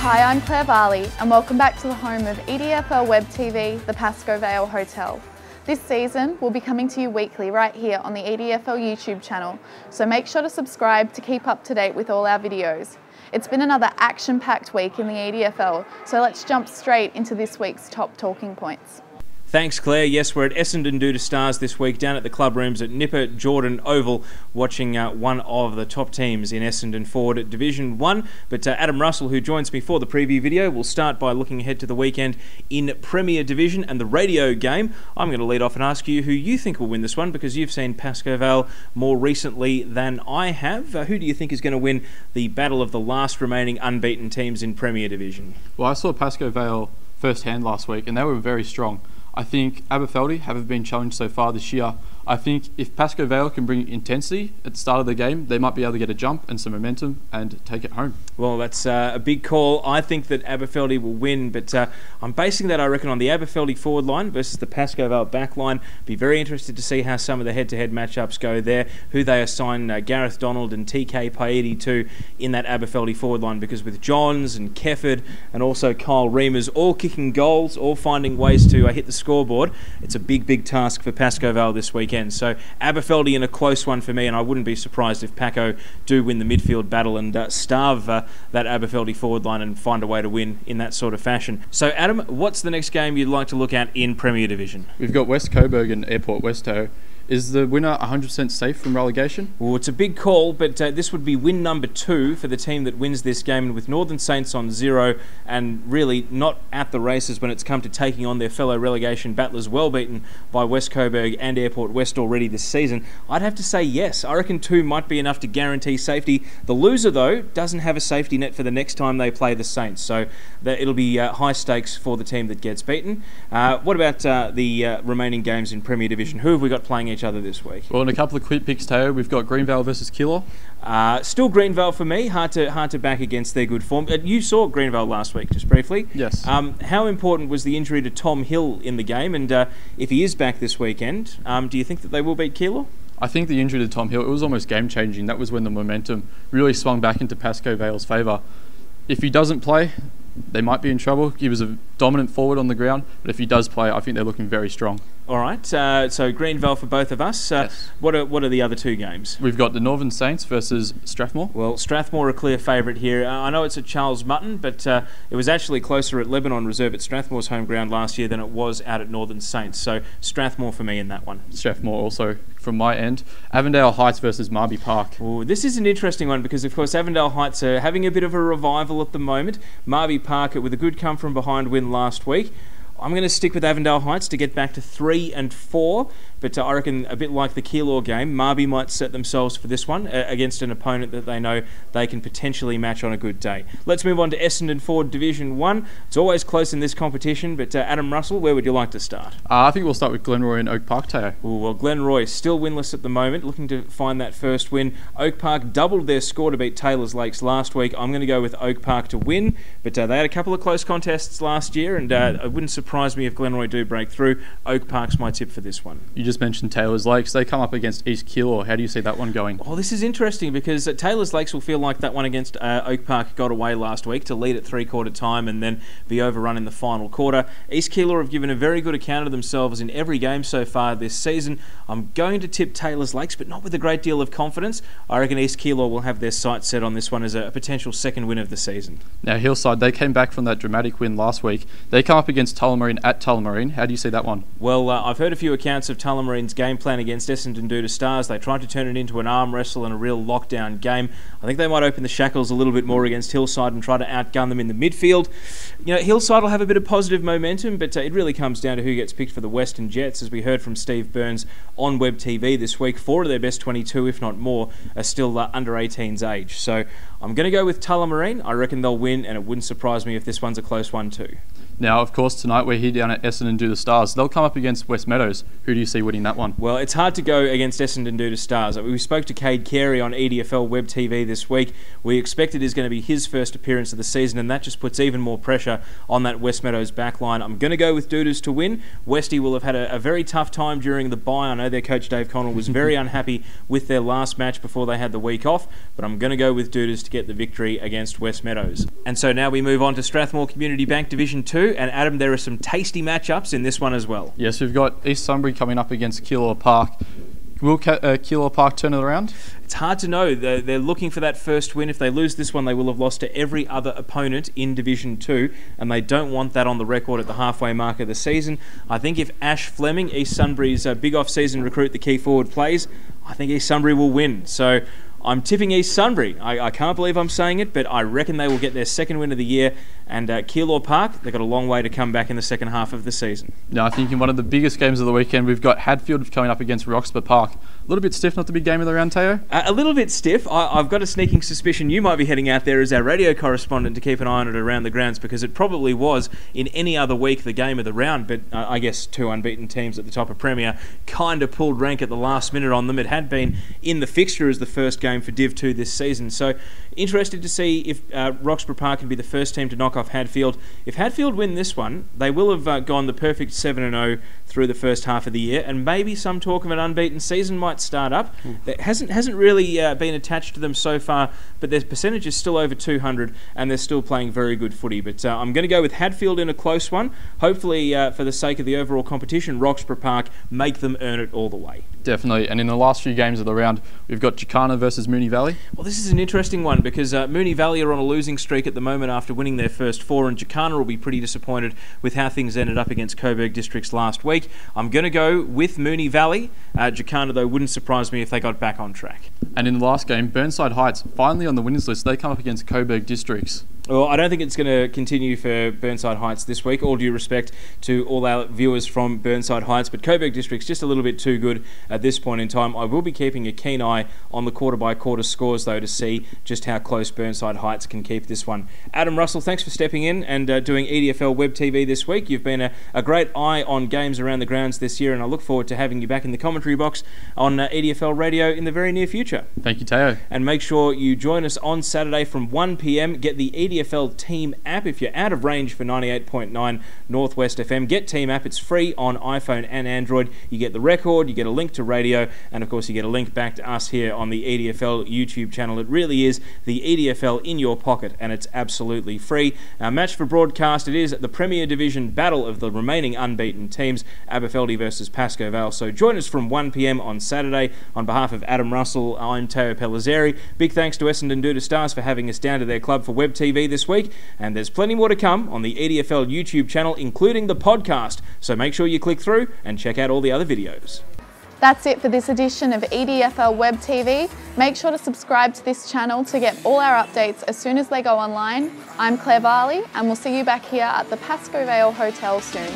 Hi, I'm Claire Varley and welcome back to the home of EDFL Web TV, the Pascoe Vale Hotel. This season we'll be coming to you weekly right here on the EDFL YouTube channel, so make sure to subscribe to keep up to date with all our videos. It's been another action-packed week in the EDFL, so let's jump straight into this week's top talking points. Thanks, Claire. Yes, we're at Essendon due to Stars this week down at the club rooms at Nipper Jordan Oval, watching one of the top teams in Essendon Forward Division 1. But Adam Russell, who joins me for the preview video, will start by looking ahead to the weekend in Premier Division and the radio game. I'm going to lead off and ask you who you think will win this one, because you've seen Pascoe Vale more recently than I have. Who do you think is going to win the battle of the last remaining unbeaten teams in Premier Division? Well, I saw Pascoe Vale firsthand last week and they were very strong. I think Aberfeldy haven't been challenged so far this year. I think if Pascoe Vale can bring intensity at the start of the game, they might be able to get a jump and some momentum and take it home. Well, that's a big call. I think that Aberfeldy will win, but I'm basing that, I reckon, on the Aberfeldy forward line versus the Pascoe Vale back line. Be very interested to see how some of the head-to-head matchups go there, who they assign Gareth Donald and TK Paeti to in that Aberfeldy forward line, because with Johns and Kefford and also Kyle Reimers all kicking goals, all finding ways to hit the scoreboard, it's a big task for Pascoe Vale this weekend. So Aberfeldy in a close one for me, and I wouldn't be surprised if Paco do win the midfield battle and starve that Aberfeldy forward line and find a way to win in that sort of fashion. So Adam, what's the next game you'd like to look at in Premier Division? We've got West Coburg and Airport Westoe. Is the winner 100% safe from relegation? Well, it's a big call, but this would be win number 2 for the team that wins this game, and with Northern Saints on 0 and really not at the races when it's come to taking on their fellow relegation battlers, well beaten by West Coburg and Airport West already this season, I'd have to say yes. I reckon 2 might be enough to guarantee safety. The loser, though, doesn't have a safety net for the next time they play the Saints, so it'll be high stakes for the team that gets beaten. What about the remaining games in Premier Division? Who have we got playing each other this week? Well, in a couple of quick picks, Teo, we've got Greenvale versus Keilor. Still Greenvale for me. Hard to back against their good form. You saw Greenvale last week, just briefly. Yes. How important was the injury to Tom Hill in the game? And if he is back this weekend, do you think that they will beat Keilor? I think the injury to Tom Hill, it was almost game-changing. That was when the momentum really swung back into Pascoe Vale's favour. If he doesn't play, they might be in trouble. He was a dominant forward on the ground, but if he does play, I think they're looking very strong. All right, so Greenvale for both of us. Yes. What are the other 2 games? We've got the Northern Saints versus Strathmore. Well, Strathmore a clear favourite here. I know it's at Charles Mutton, but it was actually closer at Lebanon Reserve at Strathmore's home ground last year than it was out at Northern Saints. So Strathmore for me in that one. Strathmore also from my end. Avondale Heights versus Marby Park. Ooh, this is an interesting one because, of course, Avondale Heights are having a bit of a revival at the moment. Marby Park with a good come-from-behind win last week. I'm going to stick with Avondale Heights to get back to 3 and 4, but I reckon a bit like the Keilor game, Marby might set themselves for this one against an opponent that they know they can potentially match on a good day. Let's move on to Essendon Forward Division 1. It's always close in this competition, but Adam Russell, where would you like to start? I think we'll start with Glenroy and Oak Park, Teo. Ooh, well, Glenroy still winless at the moment, looking to find that first win. Oak Park doubled their score to beat Taylors Lakes last week. I'm going to go with Oak Park to win, but they had a couple of close contests last year, and it wouldn't surprise me if Glenroy do break through. Oak Park's my tip for this one. You just mentioned Taylors Lakes. They come up against East Keilor. How do you see that one going? Oh, this is interesting because Taylors Lakes will feel like that one against Oak Park got away last week to lead at 3/4 time and then be overrun in the final quarter. East Keilor have given a very good account of themselves in every game so far this season. I'm going to tip Taylors Lakes, but not with a great deal of confidence. I reckon East Keilor will have their sights set on this one as a potential second win of the season. Now, Hillside, they came back from that dramatic win last week. They come up against Tullamarine at Tullamarine. How do you see that one? Well, I've heard a few accounts of Tullamarine's game plan against Essendon due to Stars. They tried to turn it into an arm wrestle and a real lockdown game. I think they might open the shackles a little bit more against Hillside and try to outgun them in the midfield. You know, Hillside will have a bit of positive momentum, but it really comes down to who gets picked for the Western Jets. As we heard from Steve Burns on Web TV this week, 4 of their best 22, if not more, are still under 18's age. So I'm going to go with Tullamarine. I reckon they'll win, and it wouldn't surprise me if this one's a close one too. Now, of course, tonight we're here down at Essendon due to Stars. They'll come up against Westmeadows. Who do you see winning that one? Well, it's hard to go against Essendon due to Stars. We spoke to Cade Carey on EDFL Web TV this week. We expect it is going to be his first appearance of the season, and that just puts even more pressure on that Westmeadows backline. I'm going to go with Doodles to win. Westie will have had a very tough time during the bye. I know their coach Dave Connell was very unhappy with their last match before they had the week off, but I'm going to go with Doodles to get the victory against Westmeadows. And so now we move on to Strathmore Community Bank Division 2. And Adam, there are some tasty matchups in this one as well. Yes, we've got East Sunbury coming up against Keilor Park. Will Keilor Park turn it around? It's hard to know. They're looking for that first win. If they lose this one, they will have lost to every other opponent in Division 2, and they don't want that on the record at the halfway mark of the season. I think if Ash Fleming, East Sunbury's big off-season recruit, the key forward, plays, I think East Sunbury will win. So I'm tipping East Sunbury. I can't believe I'm saying it, but I reckon they will get their second win of the year. And Keilor Park, they've got a long way to come back in the second half of the season. Now, I think in one of the biggest games of the weekend, we've got Hadfield coming up against Roxburgh Park. A little bit stiff, not the big game of the round, Teo? A little bit stiff. I've got a sneaking suspicion you might be heading out there as our radio correspondent to keep an eye on it around the grounds, because it probably was in any other week the game of the round, but I guess two unbeaten teams at the top of Premier kind of pulled rank at the last minute on them. It had been in the fixture as the first game for Div 2 this season, so interested to see if Roxburgh Park can be the first team to knock off Hadfield. If Hadfield win this one, they will have gone the perfect 7-0 through the first half of the year, and maybe some talk of an unbeaten season might start up. That hasn't really been attached to them so far, but their percentage is still over 200, and they're still playing very good footy. But I'm going to go with Hadfield in a close one. Hopefully, for the sake of the overall competition, Roxburgh Park make them earn it all the way. Definitely, and in the last few games of the round, we've got Jacana versus Moonee Valley. Well, this is an interesting one because Moonee Valley are on a losing streak at the moment after winning their first four, and Jacana will be pretty disappointed with how things ended up against Coburg Districts last week. I'm going to go with Moonee Valley. Jacana, though, wouldn't surprise me if they got back on track. And in the last game, Burnside Heights, finally on the winners list, they come up against Coburg Districts. Well, I don't think it's going to continue for Burnside Heights this week. All due respect to all our viewers from Burnside Heights, but Coburg District's just a little bit too good at this point in time. I will be keeping a keen eye on the quarter-by-quarter scores, though, to see just how close Burnside Heights can keep this one. Adam Russell, thanks for stepping in and doing EDFL Web TV this week. You've been a great eye on games around the grounds this year, and I look forward to having you back in the commentary box on EDFL Radio in the very near future. Thank you, Teo. And make sure you join us on Saturday from 1 p.m. Get the EDFL Team app if you're out of range for 98.9 Northwest FM. Get Team app. It's free on iPhone and Android. You get the record, you get a link to radio, and of course you get a link back to us here on the EDFL YouTube channel. It really is the EDFL in your pocket, and it's absolutely free. Our match for broadcast, it is the Premier Division battle of the remaining unbeaten teams, Aberfeldy versus Pascoe Vale. So join us from 1 p.m. on Saturday. On behalf of Adam Russell, I'm Teo Pellizzeri. Big thanks to Essendon Due to Stars for having us down to their club for Web TV this week. And there's plenty more to come on the EDFL YouTube channel, including the podcast. So make sure you click through and check out all the other videos. That's it for this edition of EDFL Web TV. Make sure to subscribe to this channel to get all our updates as soon as they go online. I'm Claire Varley, and we'll see you back here at the Pascoe Vale Hotel soon.